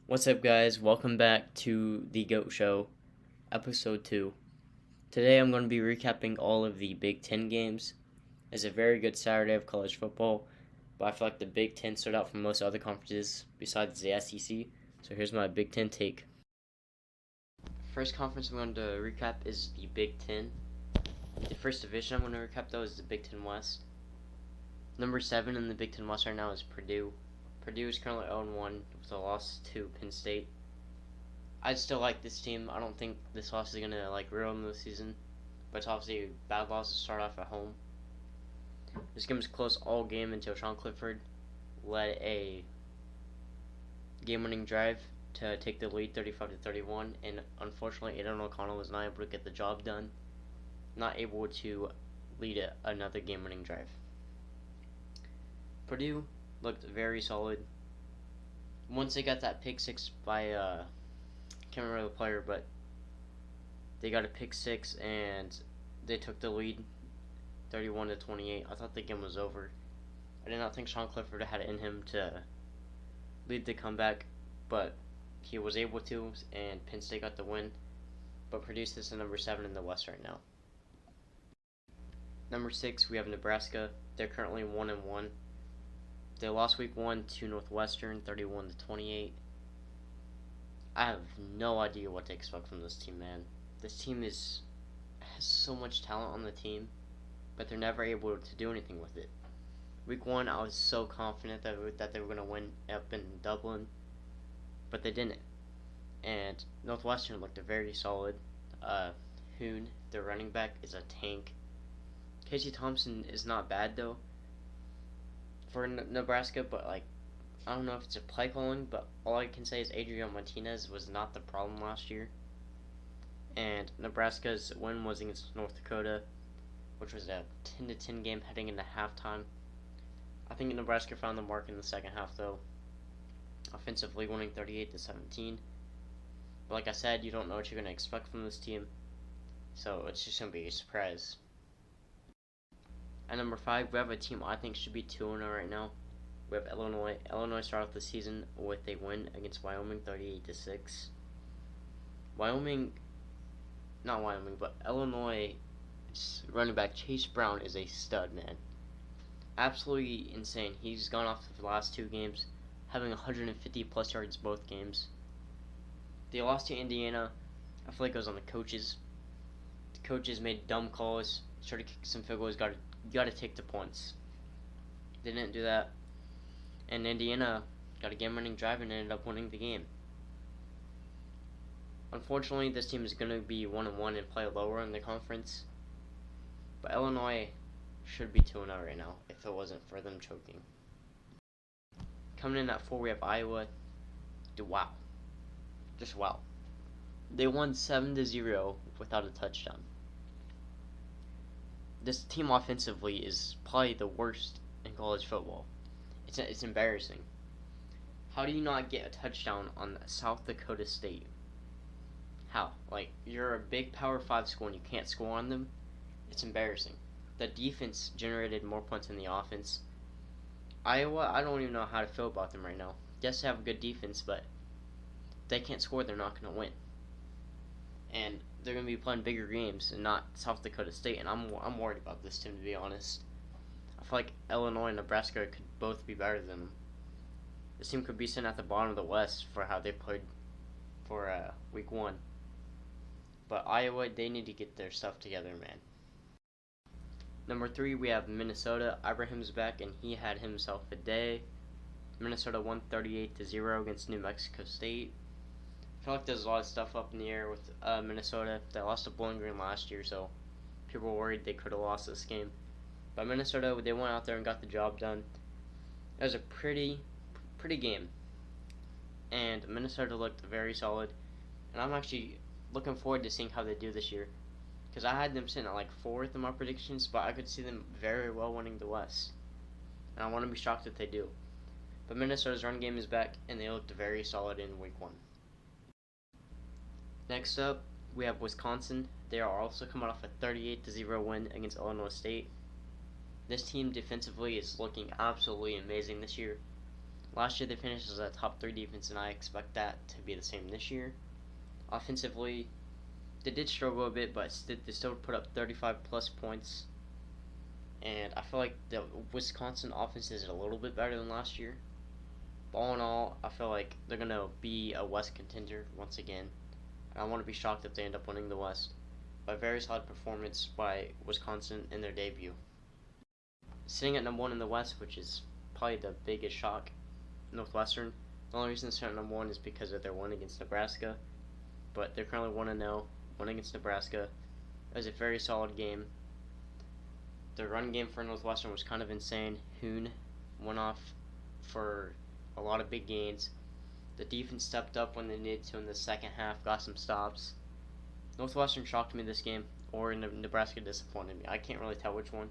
What's up, guys? Welcome back to the GOAT Show, episode 2. Today I'm going to be recapping all of the Big Ten games. It's a very good Saturday of college football, but I feel like the Big Ten stood out from most other conferences besides the SEC. So here's my Big Ten take. First conference I'm going to recap is the Big Ten. The first division I'm going to recap, though, is the Big Ten West. Number 7 in the Big Ten West right now is Purdue. Purdue is currently 0-1 with a loss to Penn State. I still like this team. I don't think this loss is gonna ruin the season, but it's obviously a bad loss to start off at home. This game was close all game until Sean Clifford led a game-winning drive to take the lead, 35-31, and unfortunately, Aidan O'Connell was not able to get the job done, not able to lead another game-winning drive. Purdue looked very solid. Once they got that pick six by can't remember the player, but they got a pick six and they took the lead 31-28. I thought the game was over. I did not think Sean Clifford had it in him to lead the comeback, but he was able to, and Penn State got the win. But Purdue sits at number 7 in the West right now. Number 6, we have Nebraska. They're currently 1-1. They lost week 1 to Northwestern, 31-28. I have no idea what to expect from this team, man. This team has so much talent on the team, but they're never able to do anything with it. Week 1, I was so confident that they were going to win up in Dublin, but they didn't. And Northwestern looked very solid. Hoon, their running back, is a tank. Casey Thompson is not bad, though, for Nebraska, but I don't know if it's a play calling, but all I can say is Adrian Martinez was not the problem last year. And Nebraska's win was against North Dakota, which was a 10-10 game heading into halftime. I think Nebraska found the mark in the second half, though, offensively winning 38-17. But like I said, you don't know what you're going to expect from this team, so it's just going to be a surprise. At number 5, we have a team I think should be 2-0 right now. We have Illinois. Illinois started the season with a win against Wyoming, 38-6. Illinois running back Chase Brown is a stud, man. Absolutely insane. He's gone off the last 2 games, having 150 plus yards both games. They lost to Indiana. I feel like it was on the coaches. The coaches made dumb calls, started kicking some field goals. Got to take the points. They didn't do that, and Indiana got a game-winning drive and ended up winning the game. Unfortunately, this team is going to be 1-1 and play lower in the conference, but Illinois should be 2-0 right now if it wasn't for them choking. Coming in at 4, we have Iowa. Wow. Just wow. They won 7-0 without a touchdown. This team offensively is probably the worst in college football. It's embarrassing. How do you not get a touchdown on South Dakota State? How? You're a big Power 5 school and you can't score on them? It's embarrassing. The defense generated more points than the offense. Iowa, I don't even know how to feel about them right now. Yes, they have a good defense, but if they can't score, they're not going to win. And they're going to be playing bigger games and not South Dakota State, and I'm worried about this team, to be honest. I feel like Illinois and Nebraska could both be better than them. This team could be sitting at the bottom of the West for how they played for week 1. But Iowa, they need to get their stuff together, man. Number 3, we have Minnesota. Ibrahim's back, and he had himself a day. Minnesota won 38-0 against New Mexico State. I feel like there's a lot of stuff up in the air with Minnesota. They lost to Bowling Green last year, so people were worried they could have lost this game. But Minnesota, they went out there and got the job done. It was a pretty game. And Minnesota looked very solid. And I'm actually looking forward to seeing how they do this year. Because I had them sitting at 4th in my predictions, but I could see them very well winning the West. And I want to be shocked if they do. But Minnesota's run game is back, and they looked very solid in week 1. Next up, we have Wisconsin. They are also coming off a 38-0 win against Illinois State. This team defensively is looking absolutely amazing this year. Last year they finished as a top 3 defense, and I expect that to be the same this year. Offensively, they did struggle a bit, but they still put up 35 plus points. And I feel like the Wisconsin offense is a little bit better than last year. But all in all, I feel like they're going to be a West contender once again. And I want to be shocked if they end up winning the West. By a very solid performance by Wisconsin in their debut. Sitting at number 1 in the West, which is probably the biggest shock, Northwestern. The only reason they're at number 1 is because of their win against Nebraska. But they're currently 1-0, win against Nebraska. It was a very solid game. The run game for Northwestern was kind of insane. Hoon went off for a lot of big gains. The defense stepped up when they needed to in the second half, got some stops. Northwestern shocked me this game, or Nebraska disappointed me. I can't really tell which one.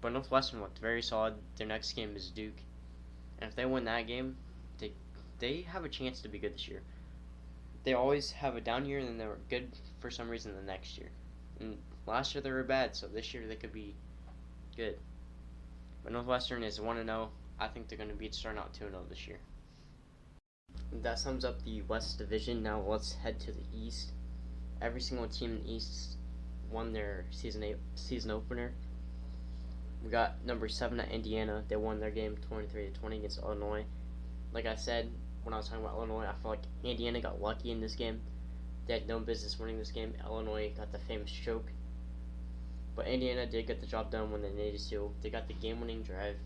But Northwestern looked very solid. Their next game is Duke. And if they win that game, they have a chance to be good this year. They always have a down year, and then they're good for some reason the next year. And last year they were bad, so this year they could be good. But Northwestern is 1-0. I think they're going to be starting out 2-0 this year. And that sums up the West Division. Now let's head to the East. Every single team in the East won their season opener. We got number 7 at Indiana. They won their game 23-20 against Illinois. Like I said when I was talking about Illinois, I feel like Indiana got lucky in this game. They had no business winning this game. Illinois got the famous choke. But Indiana did get the job done when they needed to. They got the game-winning drive.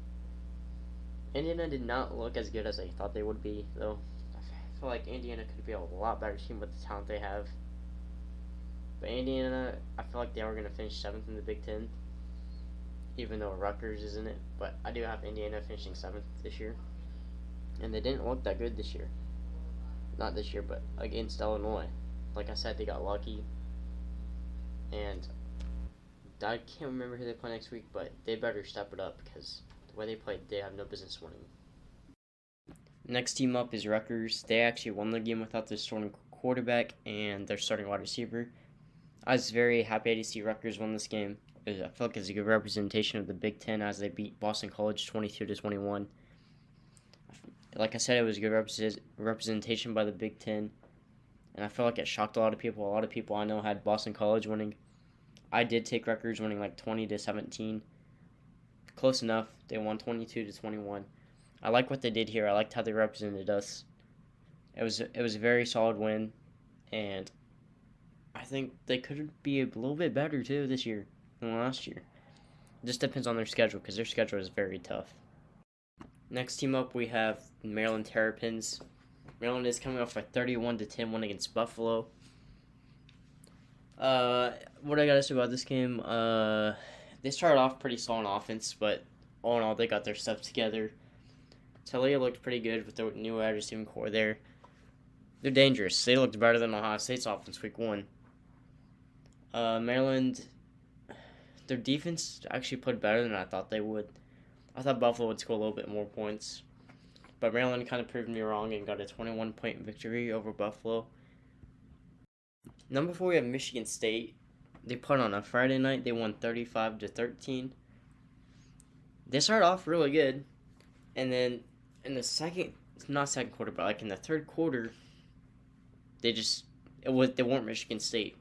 Indiana did not look as good as I thought they would be, though. I feel like Indiana could be a lot better team with the talent they have. But Indiana, I feel like they are going to finish 7th in the Big Ten, even though Rutgers is in it. But I do have Indiana finishing 7th this year. And they didn't look that good this year. Not this year, but against Illinois. Like I said, they got lucky. And I can't remember who they play next week, but they better step it up because the way they played, they have no business winning. Next team up is Rutgers. They actually won their game without their starting quarterback and their starting wide receiver. I was very happy to see Rutgers win this game. I feel like it's a good representation of the Big Ten as they beat Boston College 22-21. Like I said, it was a good representation by the Big Ten, and I feel like it shocked a lot of people. A lot of people I know had Boston College winning. I did take Rutgers winning like 20-17. Close enough. They won 22-21. I like what they did here. I liked how they represented us. It was a very solid win, and I think they could be a little bit better too this year than last year. It just depends on their schedule because their schedule is very tough. Next team up, we have Maryland Terrapins. Maryland is coming off a 31-10 win against Buffalo. What I gotta say about this game? They started off pretty slow on offense, but all in all, they got their stuff together. Talia looked pretty good with the new wide receiving core there. They're dangerous. They looked better than Ohio State's offense week 1. Maryland, their defense actually played better than I thought they would. I thought Buffalo would score a little bit more points. But Maryland kind of proved me wrong and got a 21-point victory over Buffalo. Number 4, we have Michigan State. They played on a Friday night. They won 35-13. They started off really good. And then in the second quarter, but like in the third quarter, they weren't Michigan State.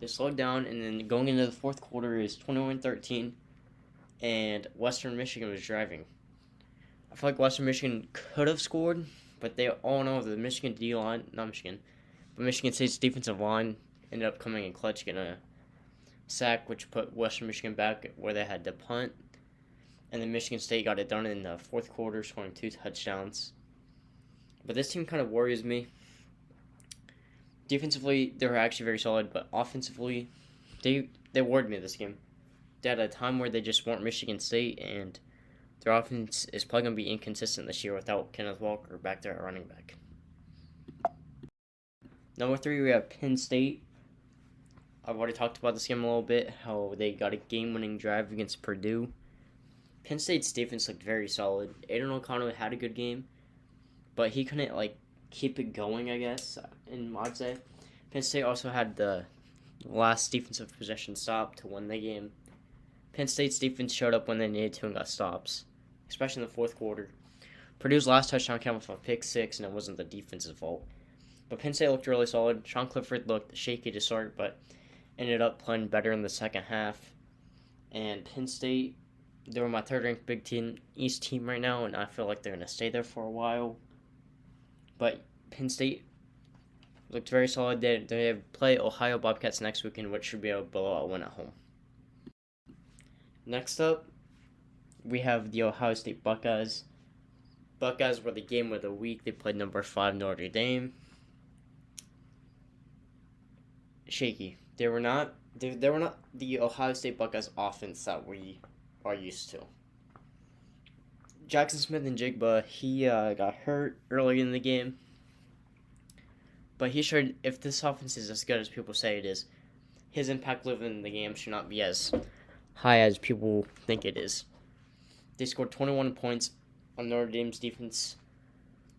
They slowed down, and then going into the fourth quarter is 21-13. And Western Michigan was driving. I feel like Western Michigan could have scored, but they all know the Michigan D-line, not Michigan, but Michigan State's defensive line ended up coming in clutch, getting a sack, which put Western Michigan back where they had to punt. And then Michigan State got it done in the fourth quarter, scoring 2 touchdowns. But this team kind of worries me. Defensively, they were actually very solid, but offensively, they worried me this game. They had a time where they just weren't Michigan State, and their offense is probably going to be inconsistent this year without Kenneth Walker back there at running back. Number 3, we have Penn State. I've already talked about this game a little bit, how they got a game-winning drive against Purdue. Penn State's defense looked very solid. Aiden O'Connell had a good game, but he couldn't keep it going, I guess, I'd say. Penn State also had the last defensive possession stop to win the game. Penn State's defense showed up when they needed to and got stops, especially in the fourth quarter. Purdue's last touchdown came off a pick six, and it wasn't the defense's fault. But Penn State looked really solid. Sean Clifford looked shaky to start, but ended up playing better in the second half. And Penn State, they were my third-ranked Big Ten East team right now, and I feel like they're going to stay there for a while. But Penn State looked very solid. They play Ohio Bobcats next weekend, which should be a blowout win at home. Next up, we have the Ohio State Buckeyes. Buckeyes were the game of the week. They played number 5 Notre Dame. Shaky. They were not the Ohio State Buckeyes offense that we are used to. Jackson Smith and Jigba, he got hurt early in the game. But he showed, if this offense is as good as people say it is, his impact level in the game should not be as high as people think it is. They scored 21 points on Notre Dame's defense.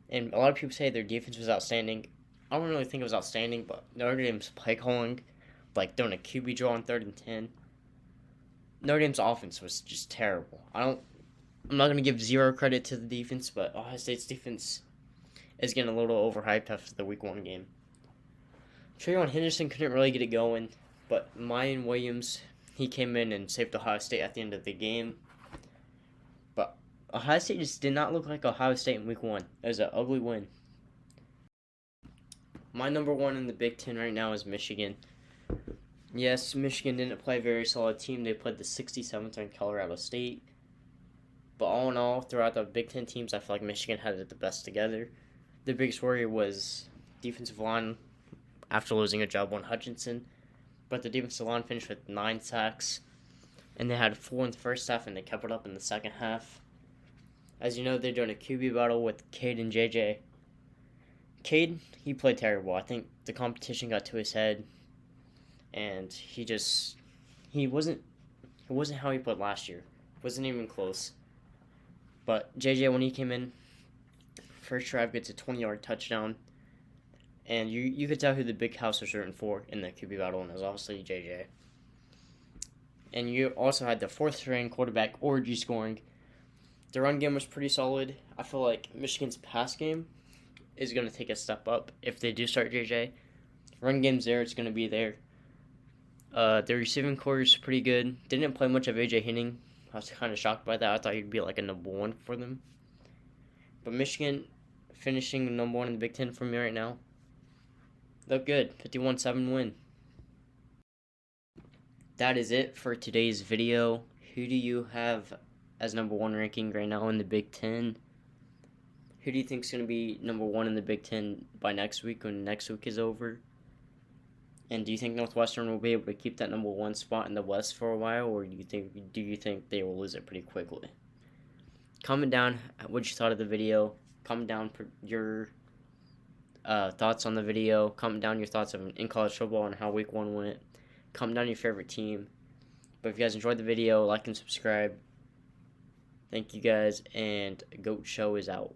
And a lot of people say their defense was outstanding. I don't really think it was outstanding, but Notre Dame's play calling, like doing a QB draw on 3rd and 10. Notre Dame's offense was just terrible. I'm not going to give zero credit to the defense, but Ohio State's defense is getting a little overhyped after the Week 1 game. Trayon Henderson couldn't really get it going, but Mayan Williams, he came in and saved Ohio State at the end of the game. But Ohio State just did not look like Ohio State in Week 1. It was an ugly win. My number 1 in the Big Ten right now is Michigan. Yes, Michigan didn't play a very solid team. They played the 67th ranked Colorado State. But all in all, throughout the Big Ten teams, I feel like Michigan had it the best together. The biggest worry was defensive line after losing a job on Hutchinson. But the defensive line finished with 9 sacks. And they had 4 in the first half, and they kept it up in the second half. As you know, they're doing a QB battle with Cade and JJ. Cade, he played terrible. I think the competition got to his head. And he wasn't how he played last year. Wasn't even close. But JJ, when he came in, first drive gets a 20-yard touchdown. And you could tell who the big house was rooting for in the QB battle, and it was obviously JJ. And you also had the 4th-string quarterback, Orgy, scoring. The run game was pretty solid. I feel like Michigan's pass game is going to take a step up if they do start JJ. Run game's there. It's going to be there. The receiving core is pretty good. Didn't play much of A.J. Henning. I was kind of shocked by that. I thought he'd be like a number 1 for them. But Michigan finishing number 1 in the Big Ten for me right now. Look good. 51-7 win. That is it for today's video. Who do you have as number 1 ranking right now in the Big Ten? Who do you think is going to be number 1 in the Big Ten by next week when next week is over? And do you think Northwestern will be able to keep that number 1 spot in the West for a while, or do you think they will lose it pretty quickly? Comment down what you thought of the video. Comment down your thoughts on the video. Comment down your thoughts in college football and how Week 1 went. Comment down your favorite team. But if you guys enjoyed the video, like and subscribe. Thank you guys, and Goat Show is out.